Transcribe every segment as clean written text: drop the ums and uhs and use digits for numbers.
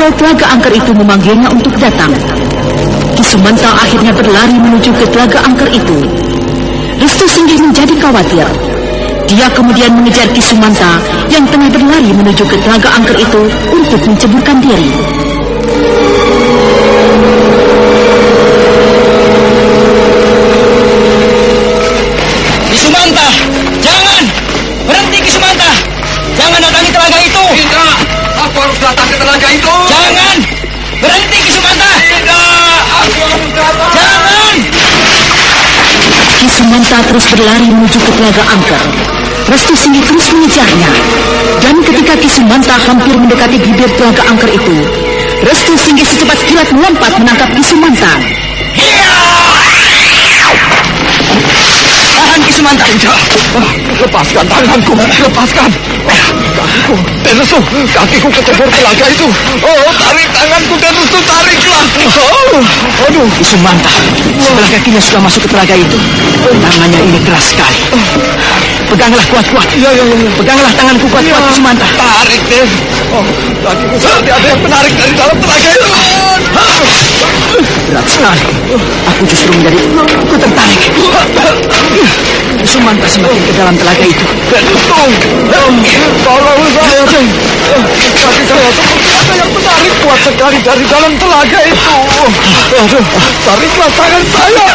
kalau Telaga Angker itu memanggilnya untuk datang. Ki Sumanta akhirnya berlari menuju ke Telaga Angker itu. Restu Singgih menjadi khawatir. Dia kemudian mengejar Ki Sumanta yang tengah berlari menuju ke Telaga Angker itu untuk menceburkan diri. Ki Sumanta, jangan! Berhenti Ki Sumanta! Jangan datangi telaga itu! Tidak! Aku harus datang ke telaga itu! Jangan! Berhenti Ki Sumanta! Tidak! Aku harus datang! Jangan! Ki Sumanta terus berlari menuju ke Telaga Angker. Restu Singgih terus mengejarnya. Dan ketika Ki Sumanta hampir mendekati bibir Telaga Angker itu, Restu Singgih secepat kilat melompat menangkap Ki Sumanta. Tahan Ki Sumanta! Tidak! Lepaskan tanganku! Lepaskan! Kakiku! Den Restu! Kakiku kecebur telaga itu! Oh, tarik tanganku Den Restu! Tariklah! Aduh, Ki Sumanta. Sebelah kakinya sudah masuk ke telaga itu. Tangannya ini keras sekali. Peganglah kuat-kuat. Iya. Peganglah tanganku kuat-kuat, Ki Sumanta. Tarik, Den! Oh, kakiku seperti ada yang menarik dari dalam telaga itu! Berat sekali. Aku justru menjadi tertarik. Ki Sumanta semakin ke dalam telaga itu. Den Restu! Tolong saya, Den! Kaki saya seperti ada yang menarik kuat sekali dari dalam telaga itu! Aduh, tariklah tangan saya!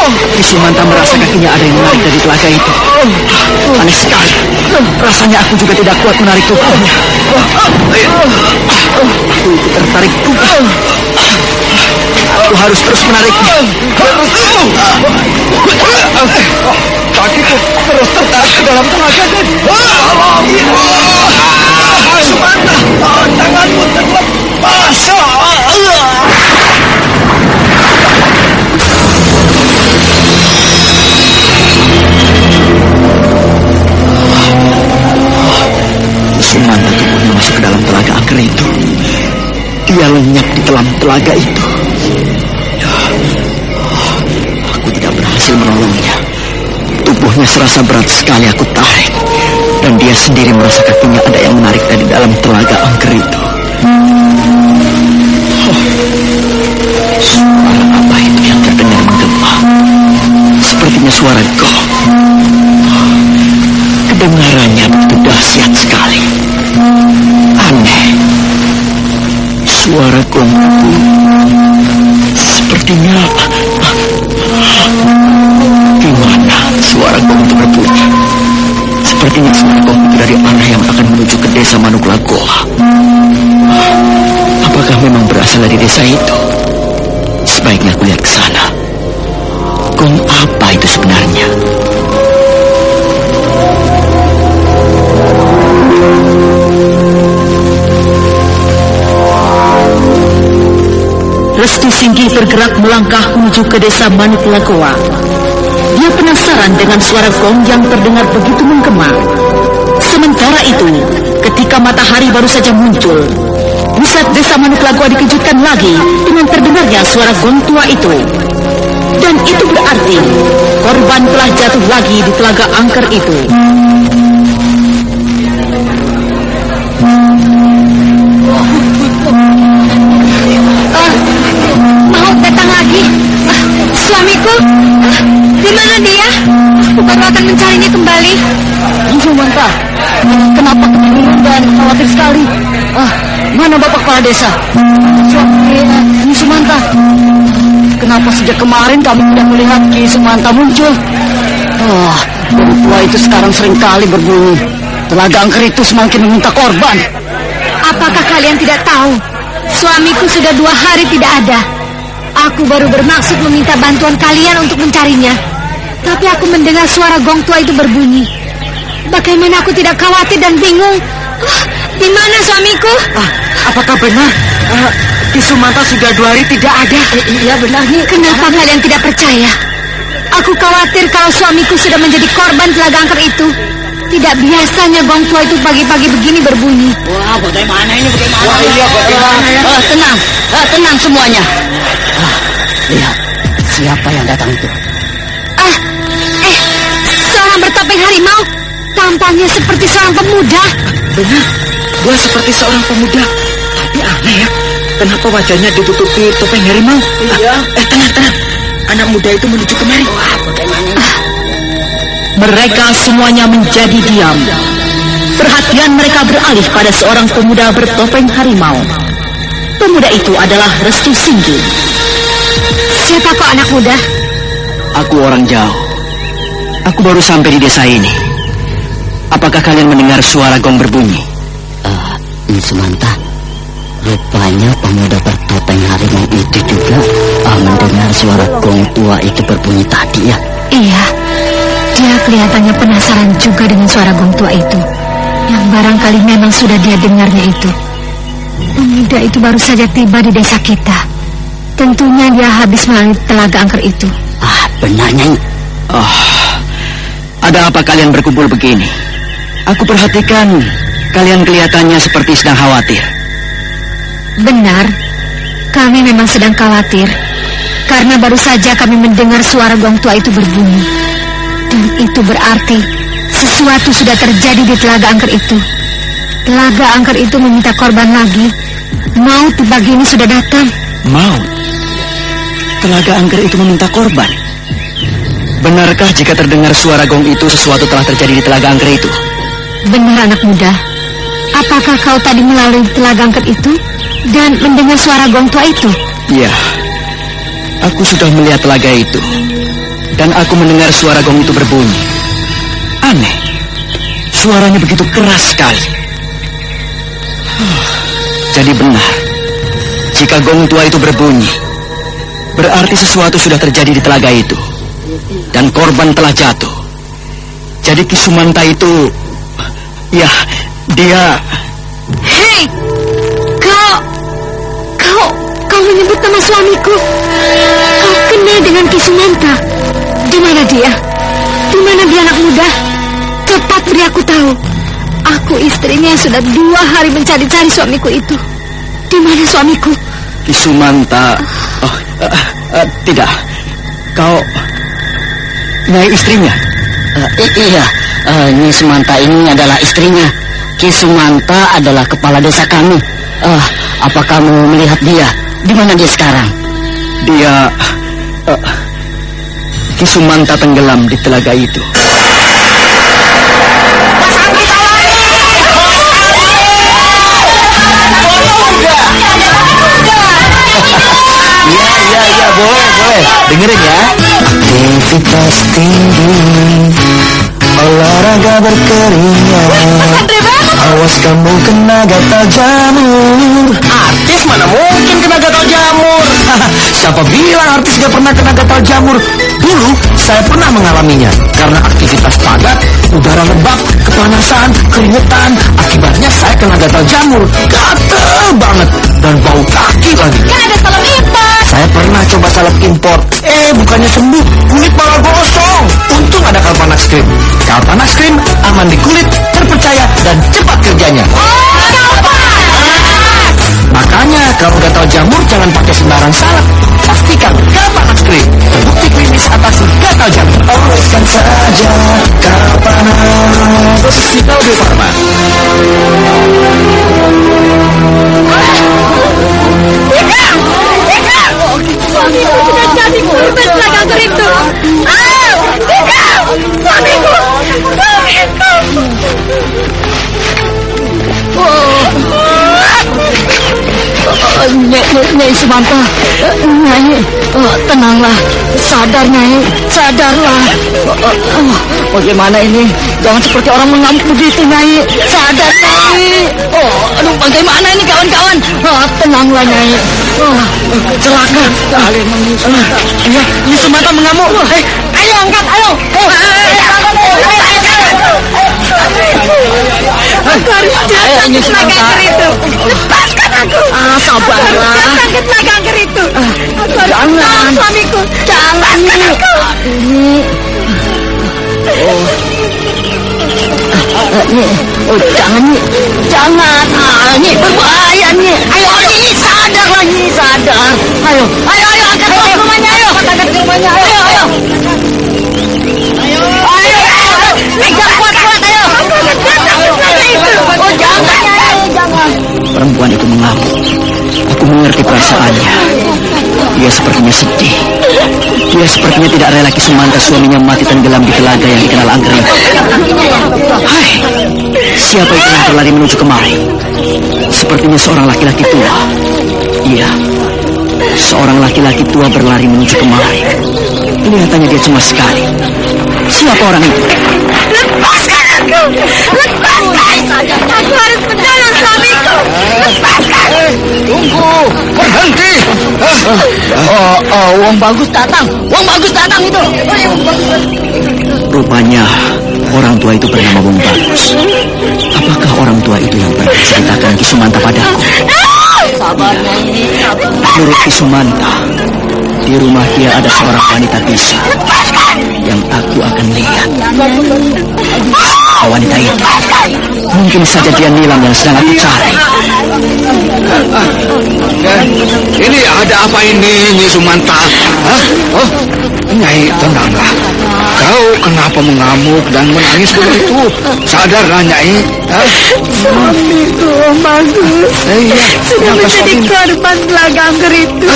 Ki Sumanta merasa kakinya ada yang menarik dari telaga itu. Aneh sekali. Rasanya aku juga tidak kuat menarik tubuhnya. Aku ikut tertarik juga. Aku harus terus menariknya. Kakiku terus tertarik ke dalam telaga, Den! Sumanta! Tanganmu terlepas! Sumanta tubuhnya masuk ke dalam telaga angker itu. Dia lenyap di dalam telaga itu. Aku tidak berhasil menolongnya. Tubuhnya serasa berat sekali aku tarik. Dan dia sendiri merasa kakinya ada yang menarik dari dalam telaga angker itu. Suara apa itu yang terdengar menggema? Sepertinya suara gong. Kedengarannya begitu dahsyat sekali. Aneh. Suara gong itu sepertinya... Gimana suara gong itu berbunyi? Sepertinya suara gong itu dari arah yang akan menuju ke desa Manuklagoa. Apakah memang berasal dari desa itu? Sebaiknya aku lihat ke sana. Gong apa itu sebenarnya? Restu Singgih bergerak melangkah menuju ke desa Manuklagoa. Dia penasaran dengan suara gong yang terdengar begitu menggema. Sementara itu, ketika matahari baru saja muncul, pusat desa Manuklagoa dikejutkan lagi dengan terdengarnya suara gong tua itu. Dan itu berarti korban telah jatuh lagi di telaga angker itu. Mau datang lagi? Suamiku? Di mana dia? Aku baru akan mencarinya kembali. Ki Sumanta, kenapa kebingungan dan khawatir sekali? Mana Bapak Kepala Desa? Ki Sumanta, kenapa sejak kemarin kami tidak melihat Ki Sumanta muncul? Tua itu sekarang seringkali berbunyi. Telaga angker itu semakin meminta korban. Apakah kalian tidak tahu? Suamiku sudah 2 hari tidak ada. Aku baru bermaksud meminta bantuan kalian untuk mencarinya. Tapi aku mendengar suara gong tua itu berbunyi. Bagaimana aku tidak khawatir dan bingung? Di mana suamiku? Apakah benar Ki Sumanta sudah 2 hari tidak ada? Iya benar nih. Kenapa kalian tidak percaya? Aku khawatir kalau suamiku sudah menjadi korban telaga angker itu. Tidak biasanya gong tua itu pagi-pagi begini berbunyi. Wah, bagaimana ini? Wah, iya, bagaimana? Tenang semuanya. Lihat, siapa yang datang itu? Seorang bertopeng harimau. Tampaknya seperti seorang pemuda. Benar, dia seperti seorang pemuda. Tapi Gimana ya? Kenapa wajahnya ditutupi topeng harimau? Iya. Tenang. Anak muda itu menuju kemari. Mereka semuanya menjadi diam. Perhatian mereka beralih pada seorang pemuda bertopeng harimau. Pemuda itu adalah Restu Singgi. Siapa kau anak muda? Aku orang jauh. Aku baru sampai di desa ini. Apakah kalian mendengar suara gong berbunyi? Sumanta, rupanya pemuda bertopeng harimau itu juga mendengar suara gong tua itu berbunyi tadi ya? Iya, dia kelihatannya penasaran juga dengan suara gong tua itu, yang barangkali memang sudah dia dengarnya itu. Pemuda itu baru saja tiba di desa kita. Tentunya dia habis melalui telaga angker itu. Benar, Nyai. Ada apa kalian berkumpul begini? Aku perhatikan kalian kelihatannya seperti sedang khawatir. Benar, kami memang sedang khawatir karena baru saja kami mendengar suara gong tua itu berbunyi. Dan itu berarti sesuatu sudah terjadi di telaga angker itu. Telaga angker itu meminta korban lagi. Maut di pagi ini sudah datang. Maut? Telaga angker itu meminta korban? Benarkah jika terdengar suara gong itu sesuatu telah terjadi di telaga angker itu? Benar anak muda. Apakah kau tadi melalui telaga angker itu dan mendengar suara gong tua itu? Iya. Aku sudah melihat telaga itu. Dan aku mendengar suara gong itu berbunyi. Aneh. Suaranya begitu keras sekali. Jadi benar. Jika gong tua itu berbunyi, berarti sesuatu sudah terjadi di telaga itu. Dan korban telah jatuh. Jadi Ki Sumanta itu... Ya, dia... Hei! Kau menyebut nama suamiku. Kau kenal dengan Ki Sumanta. Di mana dia? Di mana dia anak muda? Cepat beri aku tahu. Aku istrinya yang sudah 2 hari mencari-cari suamiku itu. Di mana suamiku? Ki Sumanta... tidak. Kau... Nyai istrinya? Iya, Nyi Sumanta ini adalah istrinya. Ki Sumanta adalah kepala desa kami. Apa kamu melihat dia? Di mana dia sekarang? Dia... Ki Sumanta tenggelam di telaga itu. Iya, boleh. Dengerin ya. Aktivitas tinggi, olahraga berkeringat, awas kamu kena gatal jamur. Artis mana mungkin kena gatal jamur? Siapa bilang artis gak pernah kena gatal jamur? Dulu saya pernah mengalaminya karena aktivitas padat, udara lembab, kepanasan, keringetan. Akibatnya saya kena gatal jamur. Gatel banget dan bau kaki lagi. Kan ada salep impor. Saya pernah coba salep impor. Bukannya sembuh, kulit malah gosong. Untung ada Kalpanax Cream. Kalpanax Cream aman di kulit, terpercaya dan cepat kerjanya. Makanya kalau gatal jamur jangan pakai sembarang salep. Pastikan Kalpanax Cream terbukti klinis atasi gatal jamur. Oleskan saja Kalpanax. Sital Bio Farma. Suamiku sudah jadi korban telaga angker itu. Suamiku. Nyai Sumanta, Nyai, tenanglah, sadar Nyai, sadarlah. Bagaimana ini? Jangan seperti orang mengamuk begitu Nyai, sadar Nyai. Aduh, bagaimana ini kawan-kawan? Tenanglah Nyai. Celaka. Iya, ini Sumanta mengamuk. Ayo angkat, ayo. Aku harus datang ke telaga angker itu. Lepaskan aku. Sabarlah. Datang ke telaga angker itu. Aku harus Jangan. suamiku. Jangan, Lepaskan Nyi. aku. Jangan, Nyi. Jangan. Nyi, berbahaya, Nyi. Ayo, Nyi, sadarlah, Nyi, sadar. Ayo, angkat ke rumahnya, ayo. Angkat ke rumahnya, ayo. Pegang kuat-kuat, ayo. Aku harus datang ke telaga itu. Jangan, Nyi, jangan. Perempuan itu mengamuk. dia sepertinya sedih. Dia sepertinya tidak rela Kisumanta suaminya mati tenggelam di telaga yang dikenal angker itu. Hai, siapa itu yang berlari menuju kemari? Sepertinya seorang laki-laki tua. Iya, seorang laki-laki tua berlari menuju kemari. Kelihatannya dia cemas sekali. Siapa orang itu? Lepaskan aku! Lepaskan! Aku harus menolong suamiku! Lepaskan! Tunggu, berhenti. Wong bagus datang. Wong bagus datang itu. Rupanya orang tua itu bernama Wong Bagus. Apakah orang tua itu yang pernah ceritakan Kisumanta padaku? Sabarnya ini. Menurut Kisumanta, di rumah dia ada seorang wanita bisa yang aku akan lihat. Wanita itu mungkin saja dia Nilam yang sedang aku cari. Ini ada apa ini, Nyi Sumanta? Hah? Oh, Nyai, tenanglah. Kau kenapa mengamuk dan menangis begitu? Sadarlah, Nyai. Suamiku, Bagus. Iya, Sudah kenapa menjadi suamimu? korban telaga angker itu.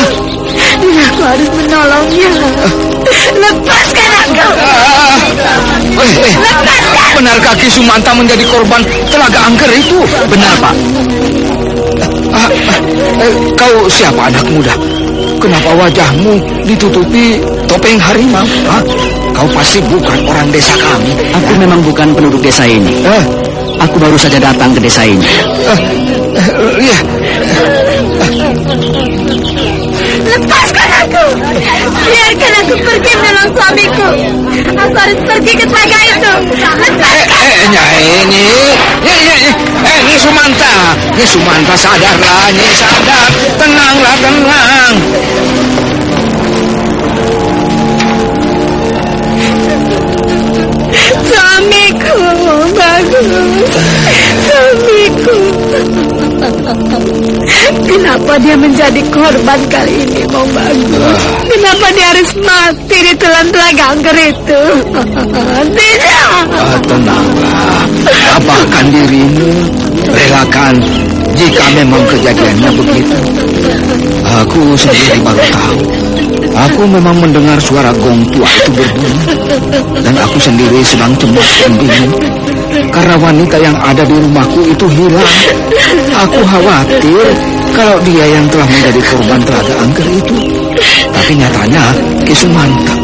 Dan aku harus menolongnya. Lepaskan aku! Benarkah Kisumanta menjadi korban telaga angker itu? Benar, Pak. Kau siapa, anak muda? Kenapa wajahmu ditutupi topeng harimau? Hah? Kau pasti bukan orang desa kami. Aku memang bukan penduduk desa ini. Aku baru saja datang ke desa ini. Iya. Lepaskan aku! Biarkan aku pergi menolong suamiku. Aku harus pergi ke telaga itu. Lepaskan! Nyai, Nyi Sumanta. Nyi Sumanta, sadarlah, Nyi, sadar. Tenanglah, tenang. Suamiku, Bagus. Suamiku. Kenapa dia menjadi korban kali ini, Mau Bagus? Kenapa dia harus mati di telan telaga angker itu? Tidak. Tenanglah. Tabahkan dirimu. Relakan jika memang kejadiannya begitu. Aku sendiri baru tahu. Aku memang mendengar suara gong tua itu berbunyi. Dan aku sendiri sedang cemas dan bingung. Karena wanita yang ada di rumahku itu hilang. Aku khawatir kalau dia yang telah menjadi korban telaga angker itu. Tapi nyatanya Kisumanta.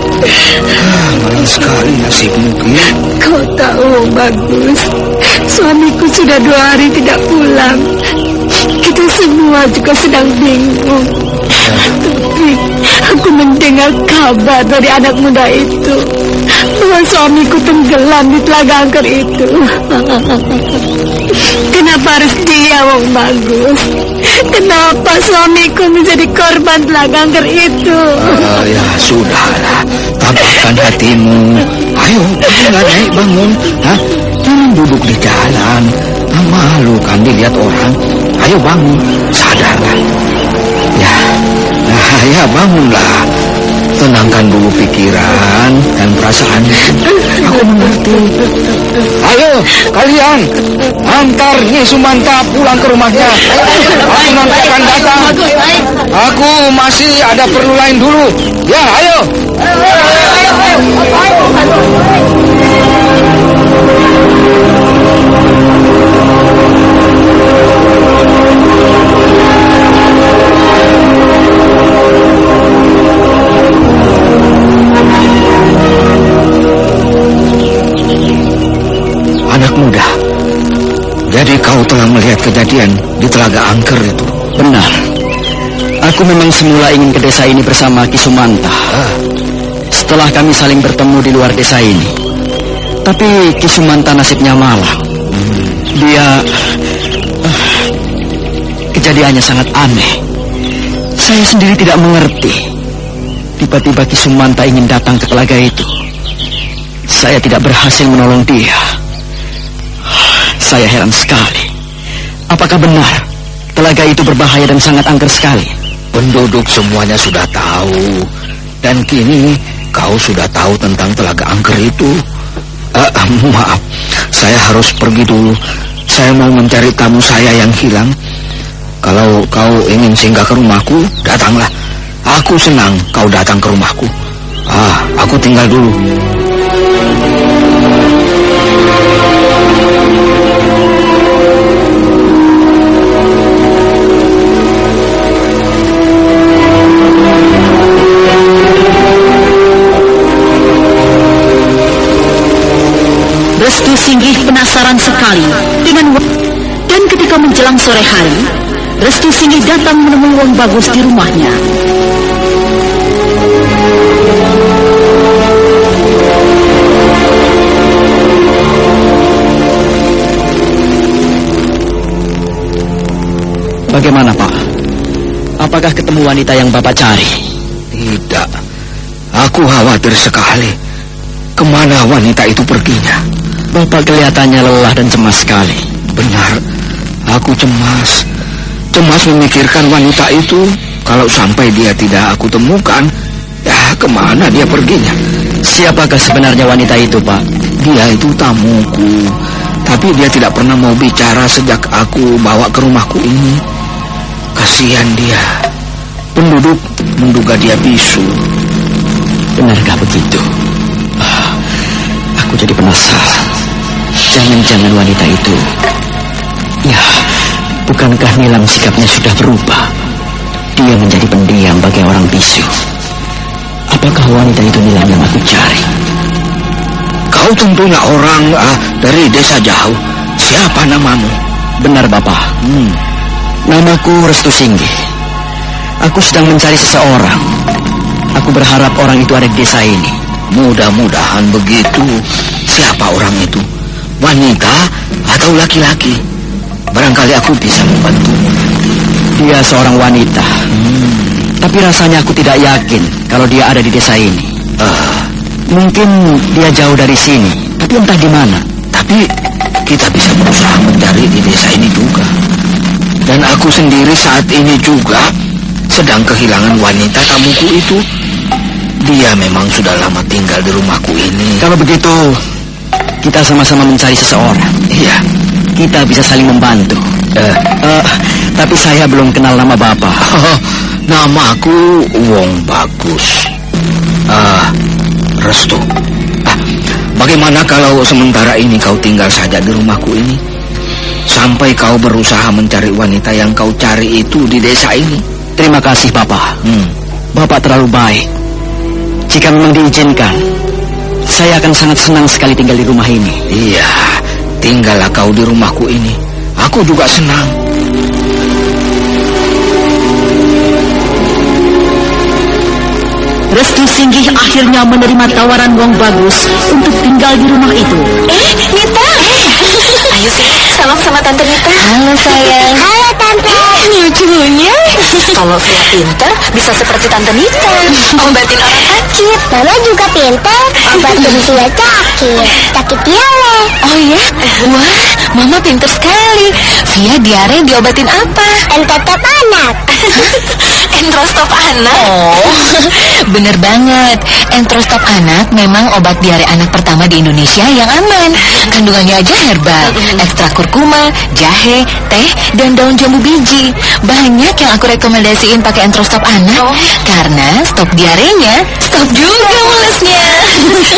Malang sekali nasibmu, Ki. Kau tahu, Bagus, suamiku sudah 2 hari tidak pulang. Kita semua juga sedang bingung. Tapi aku mendengar kabar dari anak muda itu bahwa suamiku tenggelam di telaga angker itu. Kenapa harus dia, Wong Bagus? Kenapa suamiku menjadi korban telaga angker itu? Ya sudahlah, tabahkan hatimu. Ayo, bangunlah, Nyai, bangun. Hah? Jangan duduk di jalan. Malu kan dilihat orang. Ayo bangun, sadarlah. Ya bangunlah. Tenangkan dulu pikiran dan perasaanmu. Aku mengerti. Ayo, kalian antar Nyi Sumanta pulang ke rumahnya. Aku nanti akan datang. Aku masih ada perlu lain dulu. Ya, ayo. Anak muda, jadi kau telah melihat kejadian di Telaga Angker itu? Benar. Aku memang semula ingin ke desa ini bersama Kisumanta. Setelah kami saling bertemu di luar desa ini. Tapi Kisumanta nasibnya malang. Dia... kejadiannya sangat aneh. Saya sendiri tidak mengerti. Tiba-tiba Kisumanta ingin datang ke telaga itu. Saya tidak berhasil menolong dia. Saya heran sekali. Apakah benar telaga itu berbahaya dan sangat angker sekali? Penduduk semuanya sudah tahu. Dan kini kau sudah tahu tentang Telaga Angker itu. Maaf, saya harus pergi dulu. Saya mau mencari tamu saya yang hilang. Kalau kau ingin singgah ke rumahku, datanglah. Aku senang kau datang ke rumahku. Aku tinggal dulu. Restu Singgih penasaran sekali dan ketika menjelang sore hari, Restu Singgih datang menemui Wong Bagus di rumahnya. Bagaimana, Pak? Apakah ketemu wanita yang Bapak cari? Tidak. Aku khawatir sekali. Kemana wanita itu perginya? Bapak kelihatannya lelah dan cemas sekali. Benar. Aku cemas. Cemas memikirkan wanita itu. Kalau sampai dia tidak aku temukan, ya kemana dia perginya? Siapakah sebenarnya wanita itu, Pak? Dia itu tamuku. Tapi dia tidak pernah mau bicara sejak aku bawa ke rumahku ini. Kasihan dia. Penduduk menduga dia bisu. Benarkah begitu? Aku jadi penasaran. Jangan-jangan wanita itu... Ya, bukankah Nilam sikapnya sudah berubah? Dia menjadi pendiam bagai orang bisu. Apakah wanita itu Nilam yang aku cari? Kau tentunya orang dari desa jauh. Siapa namamu? Benar, Bapak. Namaku Restu Singgih. Aku sedang mencari seseorang. Aku berharap orang itu ada di desa ini. Mudah-mudahan begitu. Siapa orang itu? Wanita atau laki-laki? Barangkali aku bisa membantu. Dia seorang wanita. Tapi rasanya aku tidak yakin kalau dia ada di desa ini. Mungkin dia jauh dari sini, tapi entah di mana. Tapi kita bisa berusaha mencari di desa ini juga. Dan aku sendiri saat ini juga sedang kehilangan wanita tamuku itu. Dia memang sudah lama tinggal di rumahku ini. Kalau begitu, kita sama-sama mencari seseorang. Iya, kita bisa saling membantu. Tapi saya belum kenal nama Bapak. Namaku Wong Bagus. Restu. Bagaimana kalau sementara ini kau tinggal saja di rumahku ini? Sampai kau berusaha mencari wanita yang kau cari itu di desa ini. Terima kasih, Bapak. Bapak terlalu baik. Jika memang diizinkan, saya akan sangat senang sekali tinggal di rumah ini. Iya, tinggallah kau di rumahku ini. Aku juga senang. Restu Singgih akhirnya menerima tawaran Wong Bagus untuk tinggal di rumah itu. Nita. Ayo sih, salam sama Tante Nita. Halo sayang. Halo Tante. Lucunya. Kalau Via pinter, bisa seperti Tante Nita. Obatin orang sakit. Mama juga pinter. Obatin Via sakit diare. Oh ya? Wah, Mama pinter sekali. Via diare diobatin apa? Entetop anak. Entrostop anak? Oh, bener banget. Entrostop anak memang obat diare anak pertama di Indonesia yang aman. Kandungannya aja herbal, ekstra kurkuma, jahe, teh, dan daun jambu biji. Banyak yang aku rekomendasiin pakai Entrostop anak. Karena stop diarenya, stop juga mulesnya.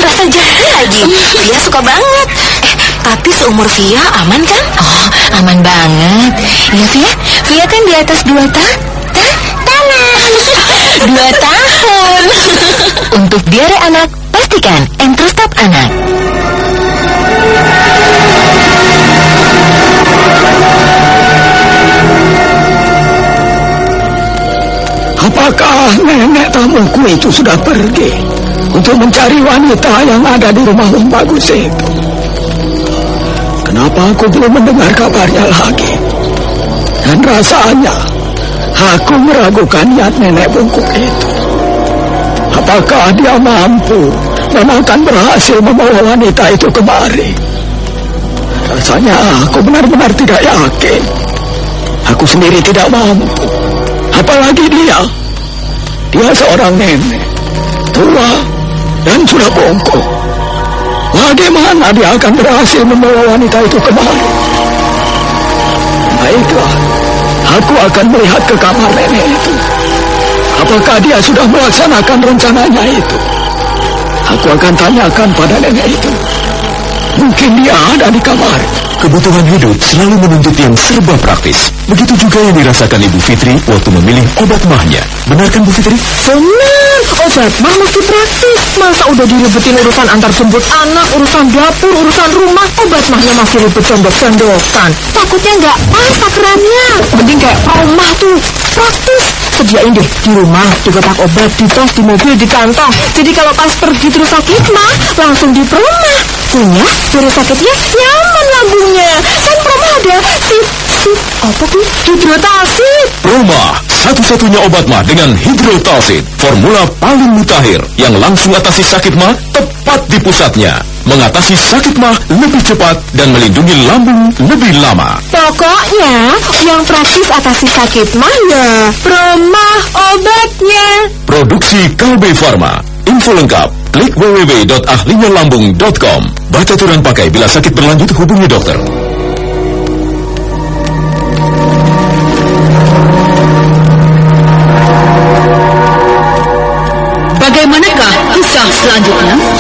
Rasa jahe lagi. Via suka banget. Tapi seumur Via aman kan? Oh, aman banget. Ya Via, Via kan di atas 2 tahun. 2 tahun. Untuk diare anak, pastikan Entrostop anak. Apakah nenek tamuku itu sudah pergi untuk mencari wanita yang ada di rumah Wong Bagus itu? Kenapa aku belum mendengar kabarnya lagi? Dan rasanya aku meragukan niat nenek bungkuk itu. Apakah dia mampu dan akan berhasil membawa wanita itu kemari? Rasanya aku benar-benar tidak yakin. Aku sendiri tidak mampu. Apalagi dia. Dia seorang nenek, tua dan sudah bongkok. Bagaimana dia akan berhasil membawa wanita itu kemari? Baiklah, aku akan melihat ke kamar nenek itu. Apakah dia sudah melaksanakan rencananya itu? Aku akan tanyakan pada nenek itu. Mungkin dia ada di kamar. Kebutuhan hidup selalu menuntut yang serba praktis. Begitu juga yang dirasakan Ibu Fitri waktu memilih obat mahnya. Benarkan Bu Fitri? Benar, obat mah mesti praktis. Masa udah diribetin urusan antar jemput anak, urusan dapur, urusan rumah, obat mahnya masih ribet sendok-sendokan. Takutnya nggak pas takarannya. Mending kayak rumah tuh, praktis. Sediain deh di rumah, di kotak obat, di tas, di mobil, di kantong. Jadi kalau pas pergi terus sakit mah, langsung di rumah. Punya, terus sakitnya nyaman lambungnya. Kan rumah ada apa tuh? Hidrotalsit. Proma, satu-satunya obat mah dengan hidrotalsit. Formula paling mutakhir yang langsung atasi sakit mah tepat di pusatnya. Mengatasi sakit mah lebih cepat dan melindungi lambung lebih lama. Pokoknya yang praktis atasi sakit mah ya Proma obatnya. Produksi Kalbe Farma. Info lengkap klik www.ahlinyalambung.com. Baca aturan pakai bila sakit berlanjut hubungi dokter. Bagaimanakah kisah selanjutnya?